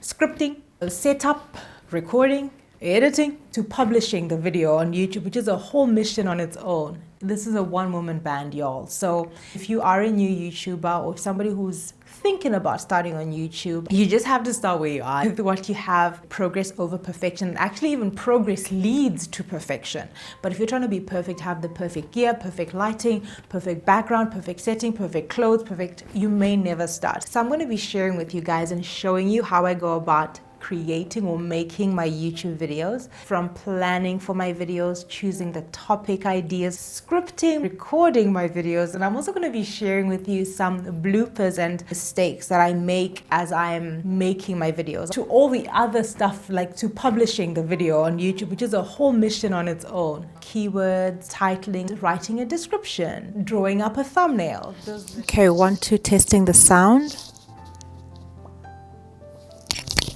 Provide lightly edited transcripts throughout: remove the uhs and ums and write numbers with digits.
scripting, setup, recording, editing, to publishing the video on YouTube, which is a whole mission on its own. This is a one-woman band, y'all. So if you are a new YouTuber or somebody who's thinking about starting on YouTube, you just have to start where you are. What you have, progress over perfection. Actually, even progress leads to perfection. But if you're trying to be perfect, have the perfect gear, perfect lighting, perfect background, perfect setting, perfect clothes, perfect, you may never start. So I'm going to be sharing with you guys and showing you how I go about creating or making my YouTube videos, from planning for my videos, choosing the topic ideas, scripting, recording my videos, and I'm also going to be sharing with you some bloopers and mistakes that I make as I'm making my videos, to all the other stuff like to publishing the video on YouTube, which is a whole mission on its own. Keywords, titling, writing a description, drawing up a thumbnail. Okay, 1, 2, testing the sound.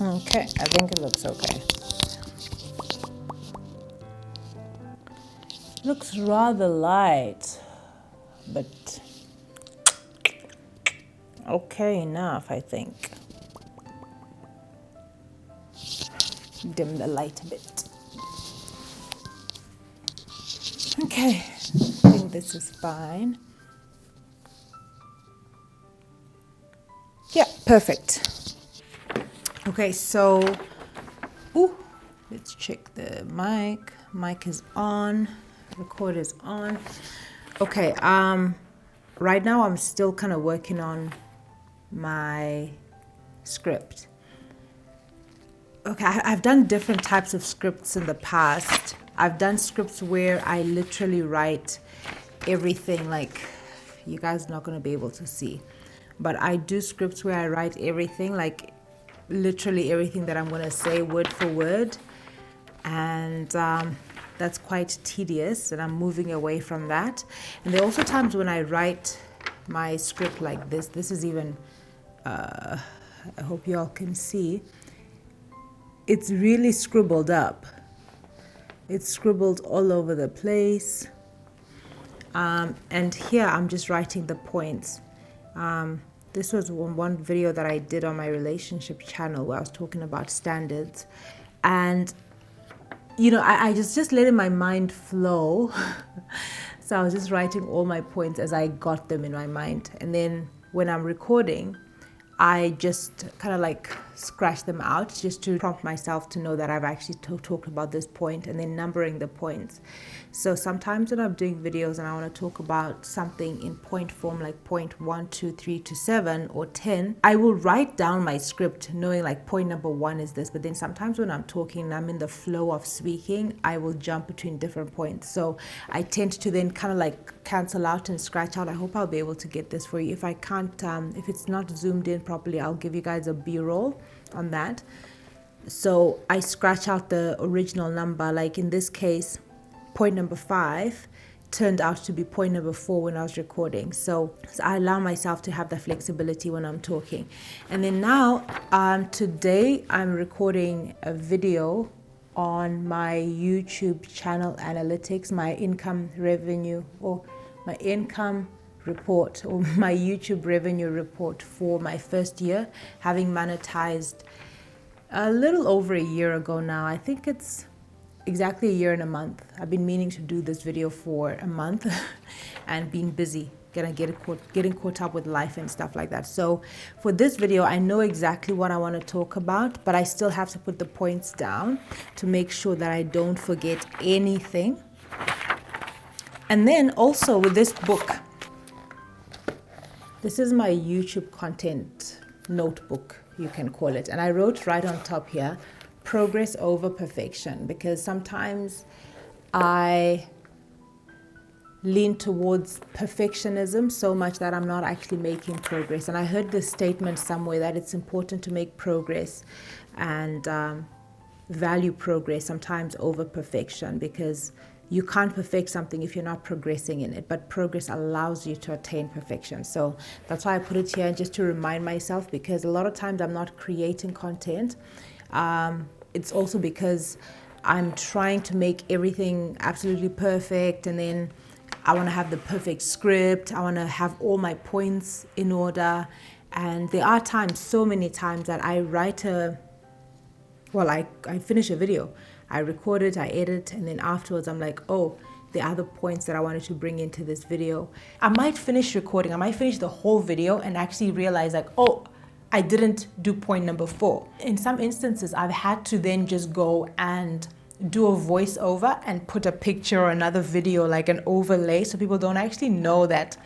Okay, I think it looks okay. Looks rather light, but okay enough, I think. Dim the light a bit. Okay, I think this is fine. Yeah, perfect. Okay, so, let's check the mic. Mic is on, record is on. Okay, right now I'm still kind of working on my script. Okay, I've done different types of scripts in the past. I've done scripts where I literally write everything, like you guys are not going to be able to see. But I do scripts where I write everything, like literally everything that I'm going to say word for word, and that's quite tedious, and I'm moving away from that. And there are also times when I write my script like this. This is even I hope you all can see, it's really scribbled up. It's scribbled all over the place, and here I'm just writing the points. This was one video that I did on my relationship channel where I was talking about standards. And, you know, I just letting my mind flow. So I was just writing all my points as I got them in my mind. And then when I'm recording, I just kind of like scratch them out just to prompt myself to know that I've actually talked about this point, and then numbering the points. So sometimes when I'm doing videos and I want to talk about something in point form, like point 1, 2, 3 to 7 or 10, I will write down my script knowing like point number 1 is this. But then sometimes when I'm talking and I'm in the flow of speaking, I will jump between different points. So I tend to then kind of like cancel out and scratch out. I hope I'll be able to get this for you. If I can't, if it's not zoomed in properly, I'll give you guys a B-roll on that. So I scratch out the original number, like in this case, point number 5 turned out to be point number 4 when I was recording. So I allow myself to have the flexibility when I'm talking. And then now, today I'm recording a video on my YouTube channel analytics, my income revenue, or my income report, or my YouTube revenue report for my first year, having monetized a little over a year ago now. I think it's exactly a year and a month. I've been meaning to do this video for a month and been busy getting caught up with life and stuff like that. So for this video, I know exactly what I want to talk about, but I still have to put the points down to make sure that I don't forget anything. And then also with this book, this is my YouTube content notebook, you can call it. And I wrote right on top here, progress over perfection, because sometimes I lean towards perfectionism so much that I'm not actually making progress. And I heard this statement somewhere that it's important to make progress and value progress sometimes over perfection, because you can't perfect something if you're not progressing in it, but progress allows you to attain perfection. So that's why I put it here, just to remind myself, because a lot of times I'm not creating content. It's also because I'm trying to make everything absolutely perfect, and then I want to have the perfect script. I want to have all my points in order. And there are times, so many times, that I write a well, I finish a video, I record it, I edit, and then afterwards I'm like, oh, the other points that I wanted to bring into this video. I might finish recording, I might finish the whole video and actually realize like, oh, I didn't do point number 4. In some instances, I've had to then just go and do a voiceover and put a picture or another video, like an overlay, so people don't actually know that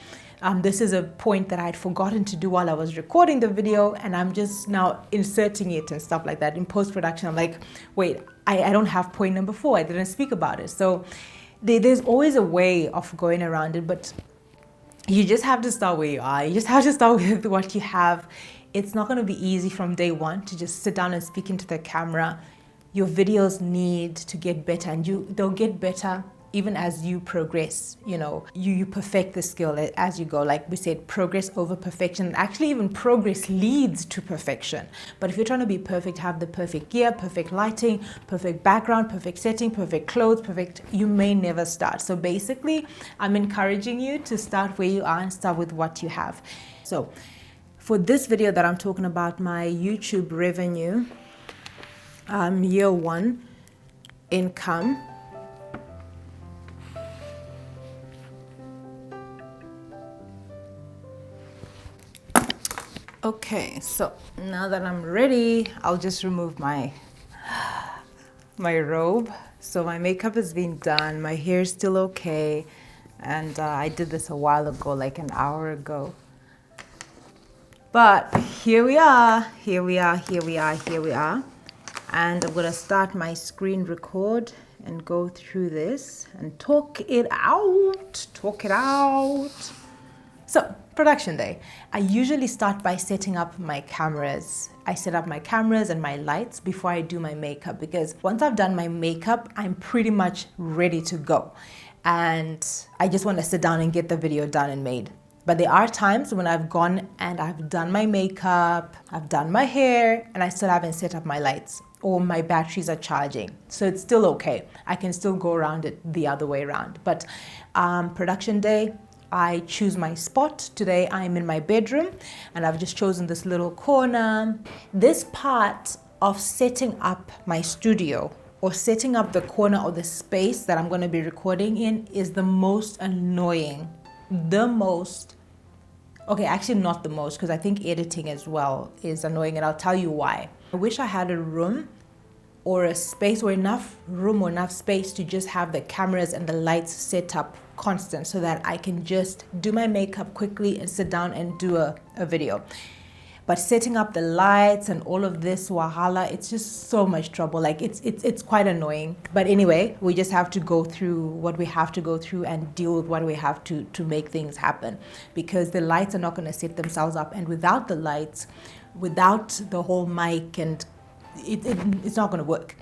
this is a point that I'd forgotten to do while I was recording the video, and I'm just now inserting it and stuff like that. In post-production, I'm like, wait, I don't have point number 4. I didn't speak about it. So there's always a way of going around it, but you just have to start where you are. You just have to start with what you have. It's not going to be easy from day one to just sit down and speak into the camera. Your videos need to get better, and they'll get better even as you progress. You know, you perfect the skill as you go. Like we said, progress over perfection. Actually, even progress leads to perfection. But if you're trying to be perfect, have the perfect gear, perfect lighting, perfect background, perfect setting, perfect clothes, perfect, you may never start. So basically, I'm encouraging you to start where you are and start with what you have. So for this video that I'm talking about, my YouTube revenue, year 1 income, okay, so now that I'm ready, I'll just remove my robe. So my makeup has been done, my hair is still okay, and I did this a while ago, like an hour ago. But here we are, and I'm gonna start my screen record and go through this and talk it out. So, production day. I usually start by setting up my cameras. I set up my cameras and my lights before I do my makeup, because once I've done my makeup, I'm pretty much ready to go. And I just want to sit down and get the video done and made. But there are times when I've gone and I've done my makeup, I've done my hair, and I still haven't set up my lights, or my batteries are charging. So it's still okay. I can still go around it the other way around. But production day, I choose my spot. Today I'm in my bedroom and I've just chosen this little corner. This part of setting up my studio, or setting up the corner or the space that I'm going to be recording in, is the most annoying. Okay, actually not the most, because I think editing as well is annoying, and I'll tell you why. I wish I had a room or a space, or enough room or enough space to just have the cameras and the lights set up constant, so that I can just do my makeup quickly and sit down and do a video. But setting up the lights and all of this wahala, it's just so much trouble. Like it's quite annoying. But anyway, we just have to go through what we have to go through and deal with what we have to make things happen, because the lights are not going to set themselves up, and without the lights, without the whole mic, and it's not going to work.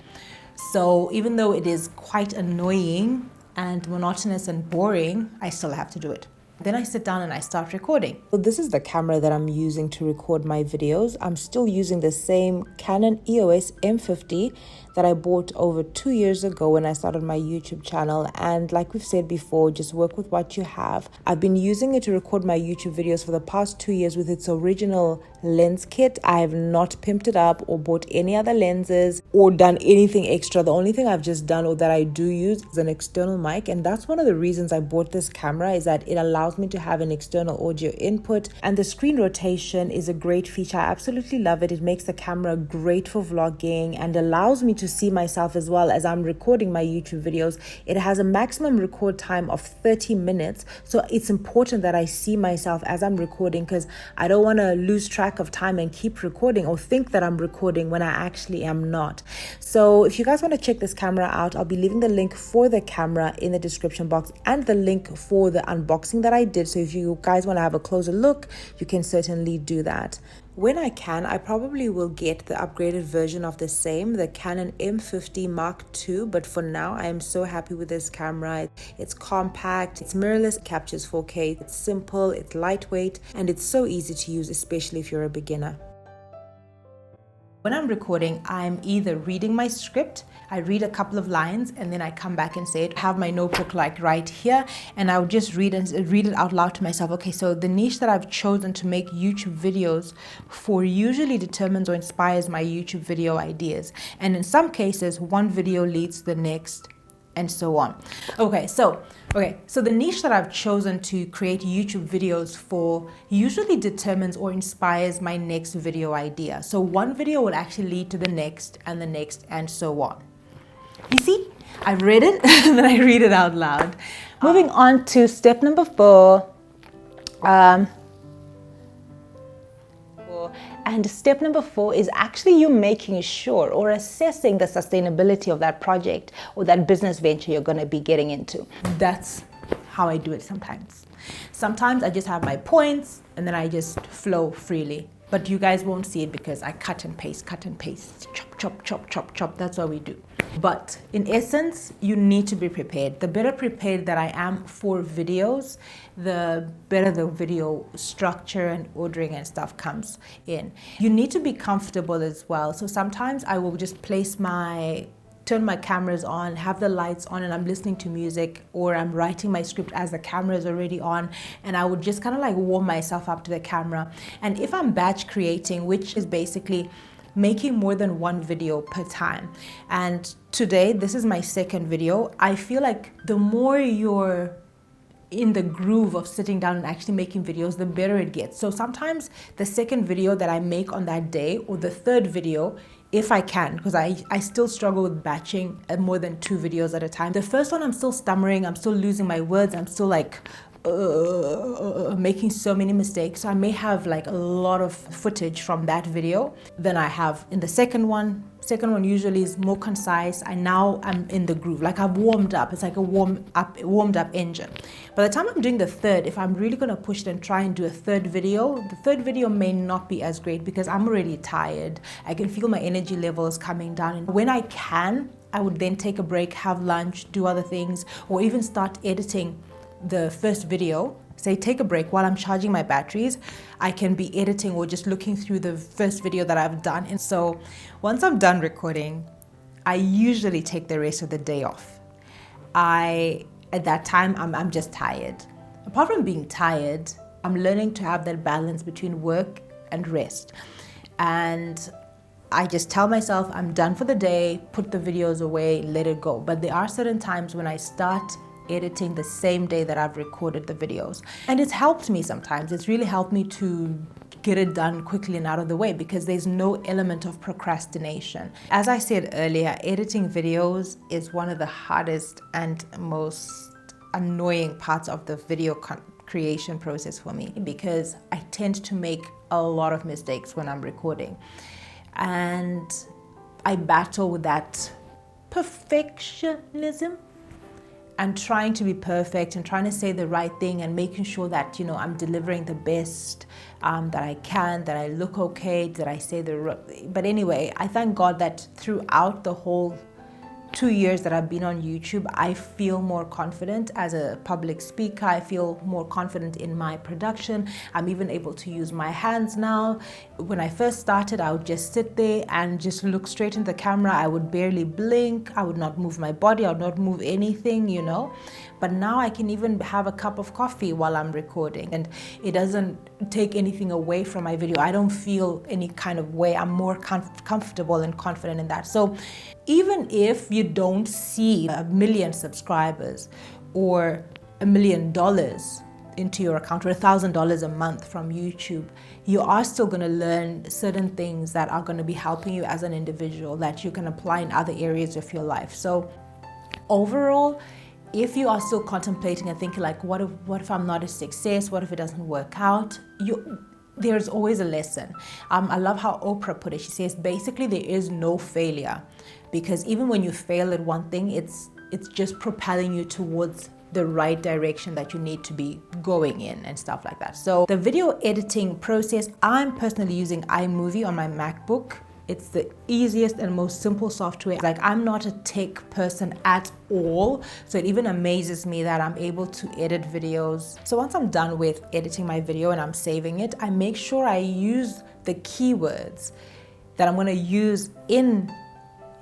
So even though it is quite annoying and monotonous and boring, I still have to do it. Then I sit down and I start recording. So this is the camera that I'm using to record my videos. I'm still using the same Canon EOS M50 that I bought over 2 years ago when I started my YouTube channel. And like we've said before, just work with what you have. I've been using it to record my YouTube videos for the past 2 years with its original lens kit. I have not pimped it up or bought any other lenses or done anything extra. The only thing I've just done, or that I do use, is an external mic. And that's one of the reasons I bought this camera, is that it allows me to have an external audio input. And the screen rotation is a great feature. I absolutely love it. It makes the camera great for vlogging and allows me to see myself as well as I'm recording my YouTube videos. It has a maximum record time of 30 minutes. So it's important that I see myself as I'm recording, because I don't want to lose track of time and keep recording or think that I'm recording when I actually am not. So if you guys want to check this camera out, I'll be leaving the link for the camera in the description box and the link for the unboxing that I did. So if you guys want to have a closer look, you can certainly do that. When I can, I probably will get the upgraded version of the same, the Canon M50 Mark II. But for now, I am so happy with this camera. It's compact, it's mirrorless, it captures 4K, it's simple, it's lightweight, and it's so easy to use, especially if you're a beginner. When I'm recording, I'm either reading my script, I read a couple of lines, and then I come back and say it. I have my notebook like right here, and I would just read it out loud to myself. Okay, so the niche that I've chosen to make YouTube videos for usually determines or inspires my YouTube video ideas. And in some cases, one video leads to the next, and so on. Okay, so the niche that I've chosen to create YouTube videos for usually determines or inspires my next video idea. So one video will actually lead to the next, and so on. You see, I read it and then I read it out loud. Moving on to step number 4. And step number 4 is actually you making sure or assessing the sustainability of that project or that business venture you're going to be getting into. That's how I do it sometimes. Sometimes I just have my points and then I just flow freely. But you guys won't see it because I cut and paste, chop, chop, chop, chop, chop. That's what we do. But in essence, you need to be prepared. The better prepared that I am for videos, the better the video structure and ordering and stuff comes in. You need to be comfortable as well. So sometimes I will just turn my cameras on, have the lights on, and I'm listening to music, or I'm writing my script as the camera is already on, and I would just kind of like warm myself up to the camera. And if I'm batch creating, which is basically making more than one video per time, and today this is my second video, I feel like the more you're in the groove of sitting down and actually making videos, the better it gets. So sometimes the second video that I make on that day, or the third video, if I can, because I still struggle with batching more than 2 videos at a time. The first one, I'm still stammering, I'm still losing my words, I'm still like making so many mistakes. So I may have like a lot of footage from that video than I have in the second one. Second one usually is more concise. I'm in the groove, like I've warmed up. It's like a warmed up engine. By the time I'm doing the third, if I'm really gonna push it and try and do a third video, the third video may not be as great because I'm already tired. I can feel my energy levels coming down. And when I can, I would then take a break, have lunch, do other things, or even start editing the first video. Say take a break while I'm charging my batteries. I can be editing or just looking through the first video that I've done. And so once I'm done recording, I usually take the rest of the day off. At that time, I'm just tired. Apart from being tired, I'm learning to have that balance between work and rest. And I just tell myself I'm done for the day, put the videos away, let it go. But there are certain times when I start editing the same day that I've recorded the videos. And it's helped me sometimes. It's really helped me to get it done quickly and out of the way because there's no element of procrastination. As I said earlier, editing videos is one of the hardest and most annoying parts of the video creation process for me because I tend to make a lot of mistakes when I'm recording. And I battle with that perfectionism and trying to be perfect and trying to say the right thing and making sure that, I'm delivering the best that I can, that I look okay, that I say but anyway, I thank God that throughout the whole 2 years that I've been on YouTube, I feel more confident as a public speaker. I feel more confident in my production. I'm even able to use my hands now. When I first started, I would just sit there and just look straight into the camera. I would barely blink. I would not move my body. I would not move anything, But now I can even have a cup of coffee while I'm recording, and it doesn't take anything away from my video. I don't feel any kind of way. I'm more comfortable and confident in that. So even if you don't see 1 million subscribers or $1 million into your account or $1,000 a month from YouTube, you are still going to learn certain things that are going to be helping you as an individual that you can apply in other areas of your life. So overall, if you are still contemplating and thinking like, what if I'm not a success? What if it doesn't work out? There's always a lesson. I love how Oprah put it. She says, basically, there is no failure, because even when you fail at one thing, it's just propelling you towards the right direction that you need to be going in and stuff like that. So the video editing process, I'm personally using iMOVIE on my MacBook. It's the easiest and most simple software. Like, I'm not a tech person at all, so it even amazes me that I'm able to edit videos. So once I'm done with editing my video and I'm saving it, I make sure I use the keywords that I'm going to use in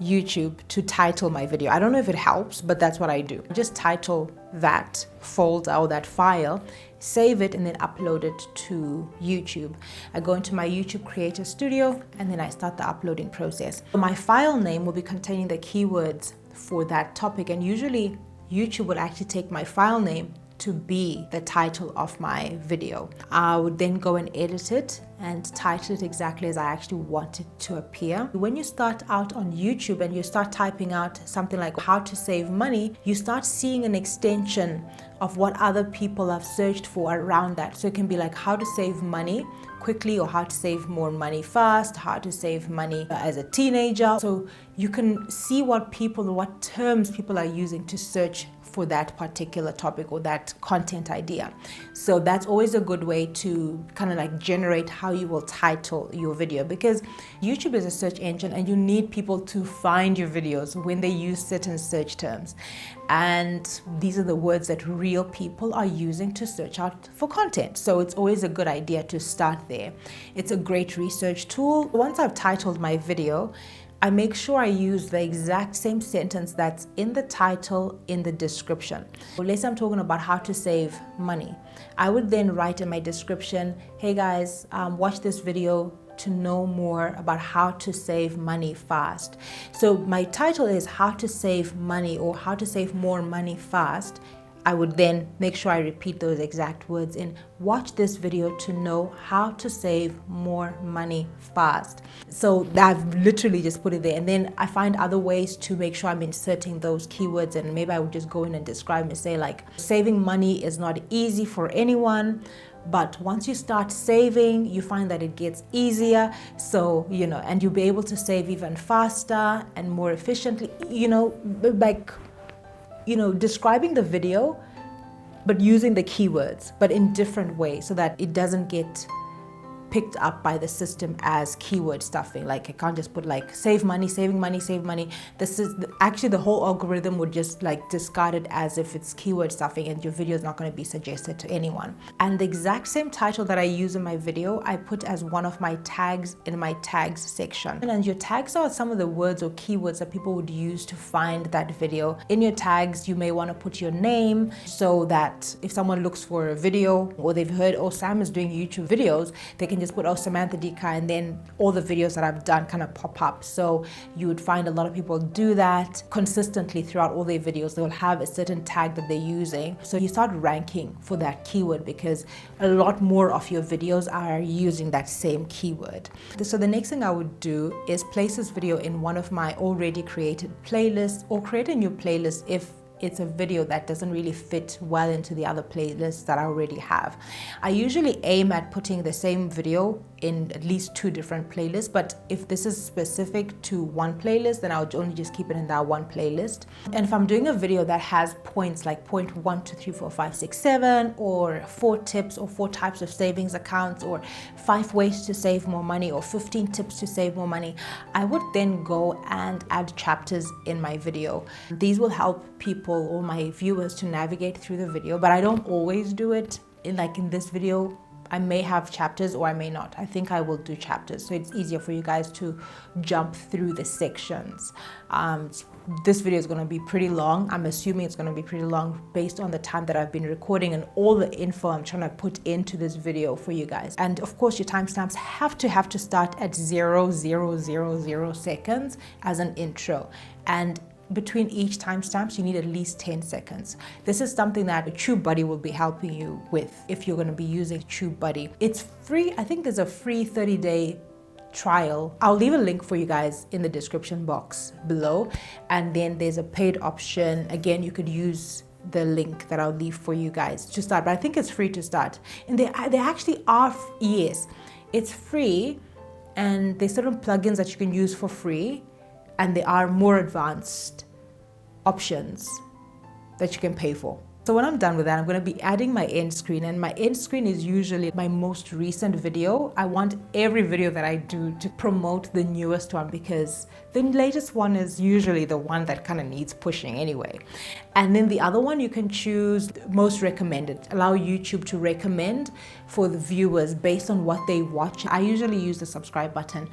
YouTube to title my video. I don't know if it helps, but that's what I do. Just title that folder or that file, save it, and then upload it to YouTube. I go into my YouTube Creator Studio and then I start the uploading process. My file name will be containing the keywords for that topic, and usually YouTube will actually take my file name to be the title of my video. I would then go and edit it and title it exactly as I actually want it to appear. When you start out on YouTube and you start typing out something like how to save money, you start seeing an extension of what other people have searched for around that. So it can be like how to save money quickly, or how to save more money fast, how to save money as a teenager. So you can see what terms people are using to search for that particular topic or that content idea. So that's always a good way to kind of like generate how you will title your video, because YouTube is a search engine and you need people to find your videos when they use certain search terms. And these are the words that real people are using to search out for content. So it's always a good idea to start there. It's a great research tool. Once I've titled my video, I make sure I use the exact same sentence that's in the title in the description. Let's say I'm talking about how to save money. I would then write in my description, hey guys, watch this video to know more about how to save money fast. So my title is how to save money, or how to save more money fast. I would then make sure I repeat those exact words in watch this video to know how to save more money fast. So I've literally just put it there, and then I find other ways to make sure I'm inserting those keywords, and maybe I would just go in and describe and say like, saving money is not easy for anyone, but once you start saving, you find that it gets easier. So, and you'll be able to save even faster and more efficiently, describing the video, but using the keywords, but in different ways so that it doesn't get picked up by the system as keyword stuffing. Like I can't just put like save money, saving money, save money. This is actually the whole algorithm would just like discard it as if it's keyword stuffing, and your video is not going to be suggested to anyone. And the exact same title that I use in my video, I put as one of my tags in my tags section. And your tags are some of the words or keywords that people would use to find that video. In your tags, you may want to put your name so that if someone looks for a video, or they've heard, oh, Sam is doing YouTube videos, they can just put, oh, Samantha Dika, and then all the videos that I've done kind of pop up. So you would find a lot of people do that consistently throughout all their videos. They'll have a certain tag that they're using. So you start ranking for that keyword because a lot more of your videos are using that same keyword. So the next thing I would do is place this video in one of my already created playlists, or create a new playlist if it's a video that doesn't really fit well into the other playlists that I already have. I usually aim at putting the same video in at least 2 different playlists, but if this is specific to one playlist, then I would only just keep it in that one playlist. And if I'm doing a video that has points like point 1, 2, 3, 4, 5, 6, 7, or 4 tips, or 4 types of savings accounts, or 5 ways to save more money, or 15 tips to save more money, I would then go and add chapters in my video. These will help people or my viewers to navigate through the video, but I don't always do it. In this video, I may have chapters or I may not. I think I will do chapters, so it's easier for you guys to jump through the sections. This video is going to be pretty long. I'm assuming it's going to be pretty long based on the time that I've been recording and all the info I'm trying to put into this video for you guys. And of course, your timestamps have to start at 0,000 seconds as an intro. And between each timestamps, you need at least 10 seconds. This is something that TUBEBUDDY will be helping you with if you're going to be using TUBEBUDDY. It's free. I think there's a free 30-day trial. I'll leave a link for you guys in the description box below. And then there's a paid option. Again, you could use the link that I'll leave for you guys to start, but I think it's free to start. And they actually are, yes, it's free, and there's certain plugins that you can use for free, and there are more advanced options that you can pay for. So when I'm done with that, I'm going to be adding my end screen, and my end screen is usually my most recent video. I want every video that I do to promote the newest one, because the latest one is usually the one that kind of needs pushing anyway. And then the other one, you can choose most recommended. Allow YouTube to recommend for the viewers based on what they watch. I usually use the subscribe button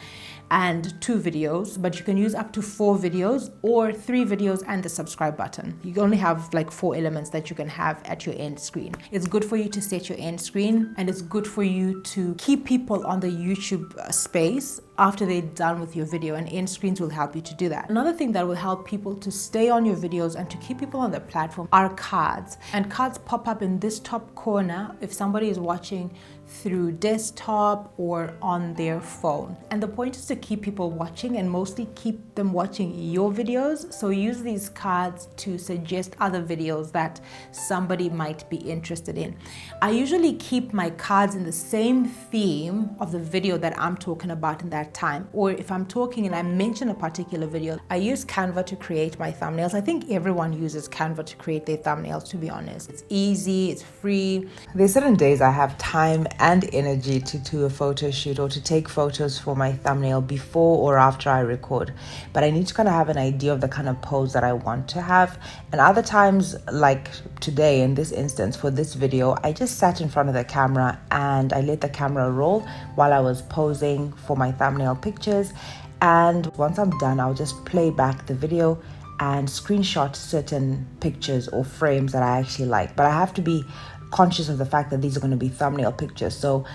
and 2 videos, but you can use up to 4 videos or 3 videos and the subscribe button. You only have like 4 elements that you can have at your end screen. It's good for you to set your end screen, and it's good for you to keep people on the YouTube space after they're done with your video, and end screens will help you to do that. Another thing that will help people to stay on your videos and to keep people on the platform are cards. And cards pop up in this top corner if somebody is watching through desktop or on their phone. And the point is to keep people watching, and mostly keep them watching your videos. So use these cards to suggest other videos that somebody might be interested in. I usually keep my cards in the same theme of the video that I'm talking about in that time. Or if I'm talking and I mention a particular video, I use Canva to create my thumbnails. I think everyone uses Canva to create their thumbnails, to be honest. It's easy, it's free. There's certain days I have time and energy to do a photo shoot or to take photos for my thumbnail before or after I record, but I need to kind of have an idea of the kind of pose that I want to have. And other times, like today in this instance for this video, I just sat in front of the camera and I let the camera roll while I was posing for my thumbnail pictures. And once I'm done, I'll just play back the video and screenshot certain pictures or frames that I actually like. But I have to be conscious of the fact that these are going to be thumbnail pictures. So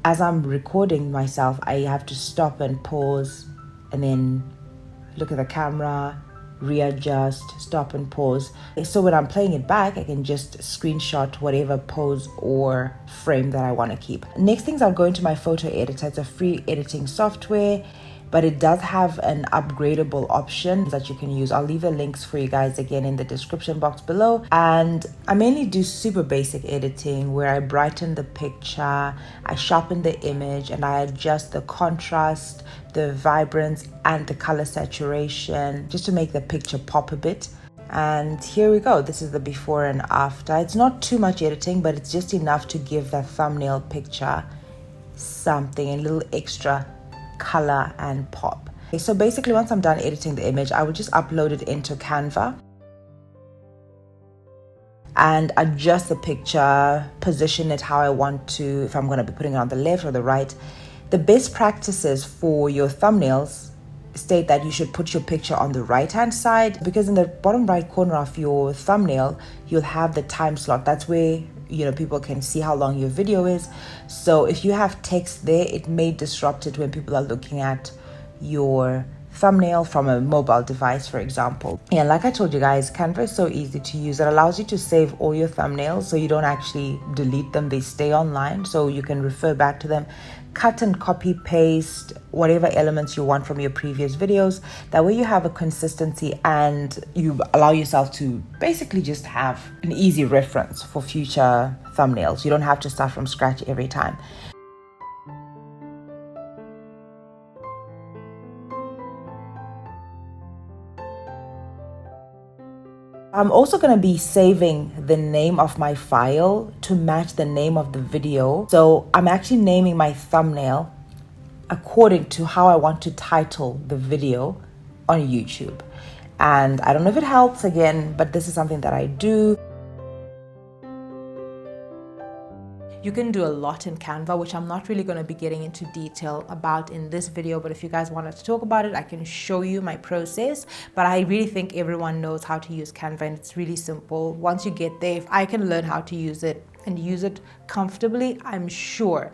as I'm recording myself, I have to stop and pause and then look at the camera, readjust, stop and pause. So when I'm playing it back, I can just screenshot whatever pose or frame that I want to keep. Next things, I'll go into my photo editor. It's a free editing software, but it does have an upgradable option that you can use. I'll leave the links for you guys again in the description box below. And I mainly do super basic editing where I brighten the picture, I sharpen the image, and I adjust the contrast, the vibrance, and the color saturation just to make the picture pop a bit. And here we go. This is the before and after. It's not too much editing, but it's just enough to give that thumbnail picture something, a little extra color and pop. Okay, so basically once I'm done editing the image, I will just upload it into Canva and adjust the picture, position it how I want to, if I'm going to be putting it on the left or the right. The best practices for your thumbnails state that you should put your picture on the right hand side, because in the bottom right corner of your thumbnail you'll have the time slot. That's where people can see how long your video is. So if you have text there, it may disrupt it when people are looking at your thumbnail from a mobile device, for example. Yeah, like I told you guys, Canva is so easy to use. It allows you to save all your thumbnails so you don't actually delete them. They stay online so you can refer back to them. Cut and copy paste whatever elements you want from your previous videos. That way you have a consistency and you allow yourself to basically just have an easy reference for future thumbnails. You don't have to start from scratch every time. I'm also going to be saving the name of my file to match the name of the video. So I'm actually naming my thumbnail according to how I want to title the video on YouTube. And I don't know if it helps again, but this is something that I do. You can do a lot in Canva, which I'm not really going to be getting into detail about in this video, but if you guys wanted to talk about it, I can show you my process. But I really think everyone knows how to use Canva, and it's really simple. Once you get there, if I can learn how to use it and use it comfortably, I'm sure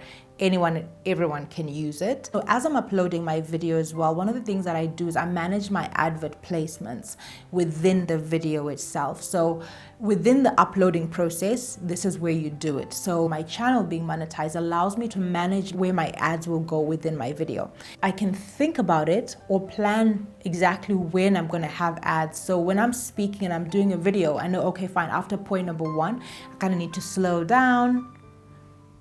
everyone can use it. So as I'm uploading my video as well, one of the things that I do is I manage my advert placements within the video itself. So within the uploading process, this is where you do it. So my channel being monetized allows me to manage where my ads will go within my video. I can think about it or plan exactly when I'm going to have ads. So when I'm speaking and I'm doing a video, I know, okay, fine, after point number 1, I kind of need to slow down,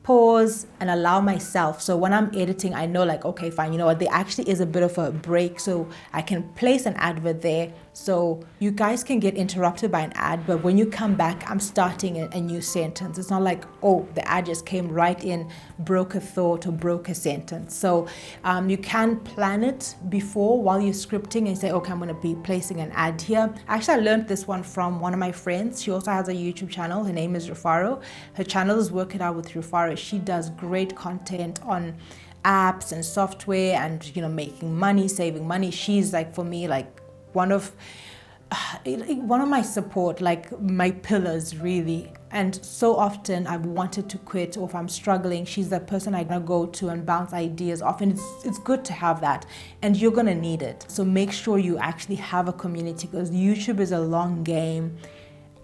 pause and allow myself. So when I'm editing, I know like, okay, fine, you know what, there actually is a bit of a break, so I can place an advert there. So you guys can get interrupted by an ad, but when you come back, I'm starting a new sentence. It's not like, oh, the ad just came right in, broke a thought or broke a sentence. So you can plan it before while you're scripting and say, okay, I'm going to be placing an ad here. Actually, I learned this one from one of my friends. She also has a YouTube channel. Her name is Rufaro. Her channel is Work It Out with Rufaro. She does great content on apps and software and, you know, making money, saving money. She's like, for me, like one of my support, like my pillars really. And so often I've wanted to quit, or if I'm struggling, she's the person I go to and bounce ideas off. And it's good to have that, and you're gonna need it. So make sure you actually have a community, because YouTube is a long game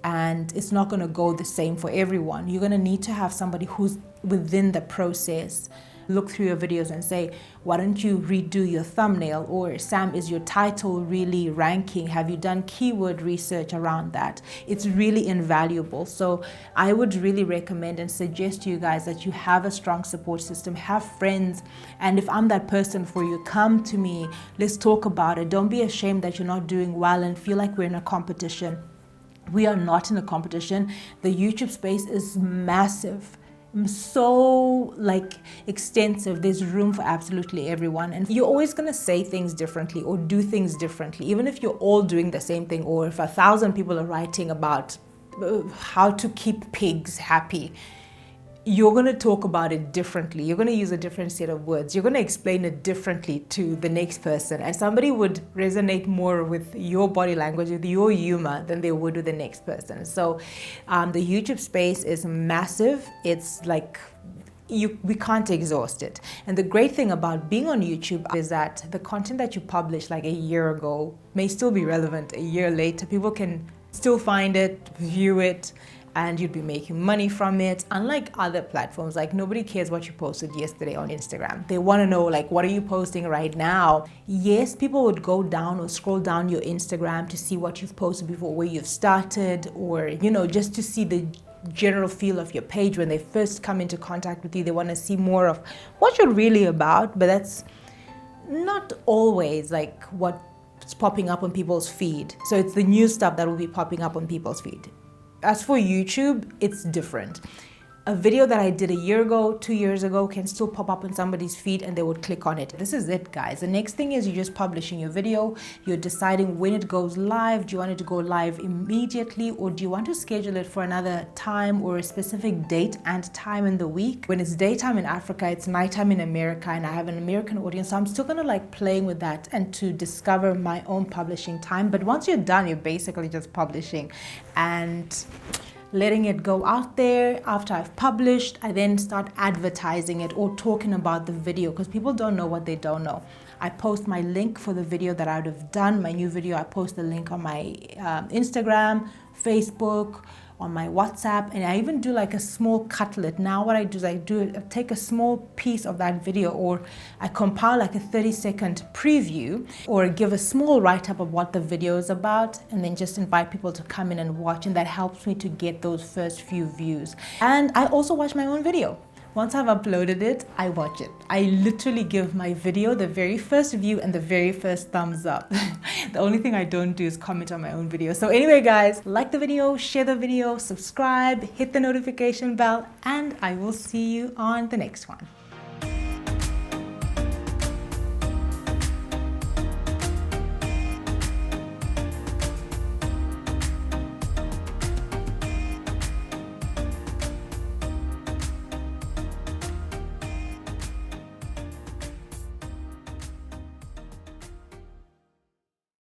and it's not gonna go the same for everyone. You're gonna need to have somebody who's within the process. Look through your videos and say, why don't you redo your thumbnail? Or Sam, is your title really ranking? Have you done keyword research around that? It's really invaluable. So I would really recommend and suggest to you guys that you have a strong support system, have friends. And if I'm that person for you, come to me, let's talk about it. Don't be ashamed that you're not doing well and feel like we're in a competition. We are not in a competition. The YouTube space is massive. So like extensive. There's room for absolutely everyone, and you're always going to say things differently or do things differently, even if you're all doing the same thing, or if 1,000 people are writing about how to keep pigs happy. You're going to talk about it differently. You're going to use a different set of words. You're going to explain it differently to the next person, and somebody would resonate more with your body language, with your humor, than they would with the next person. So the YouTube space is massive. It's like we can't exhaust it. And the great thing about being on YouTube is that the content that you published like a year ago may still be relevant a year later. People can still find it, view it, and you'd be making money from it. Unlike other platforms, like nobody cares what you posted yesterday on Instagram. They want to know, like, what are you posting right now? Yes, people would go down or scroll down your Instagram to see what you've posted before, where you've started, or, you know, just to see the general feel of your page. When they first come into contact with you, they want to see more of what you're really about, but that's not always like what's popping up on people's feed. So it's the new stuff that will be popping up on people's feed. As for YouTube, it's different. A video that I did a year ago, 2 years ago, can still pop up on somebody's feed and they would click on it. This is it, guys. The next thing is you're just publishing your video. You're deciding when it goes live. Do you want it to go live immediately, or do you want to schedule it for another time or a specific date and time in the week? When it's daytime in Africa, it's nighttime in America, and I have an American audience, so I'm still gonna like playing with that and to discover my own publishing time. But once you're done, you're basically just publishing and letting it go out there. After I've published, I then start advertising it or talking about the video, because people don't know what they don't know. I post my link for the video that I would have done, my new video. I post the link on my Instagram, Facebook, on my WhatsApp, and I even do like a small cutlet. Now what I do is I take a small piece of that video, or I compile like a 30-second preview, or give a small write-up of what the video is about, and then just invite people to come in and watch, and that helps me to get those first few views. And I also watch my own video. Once I've uploaded it, I watch it. I literally give my video the very first view and the very first thumbs up. The only thing I don't do is comment on my own video. So anyway, guys, like the video, share the video, subscribe, hit the notification bell, and I will see you on the next one.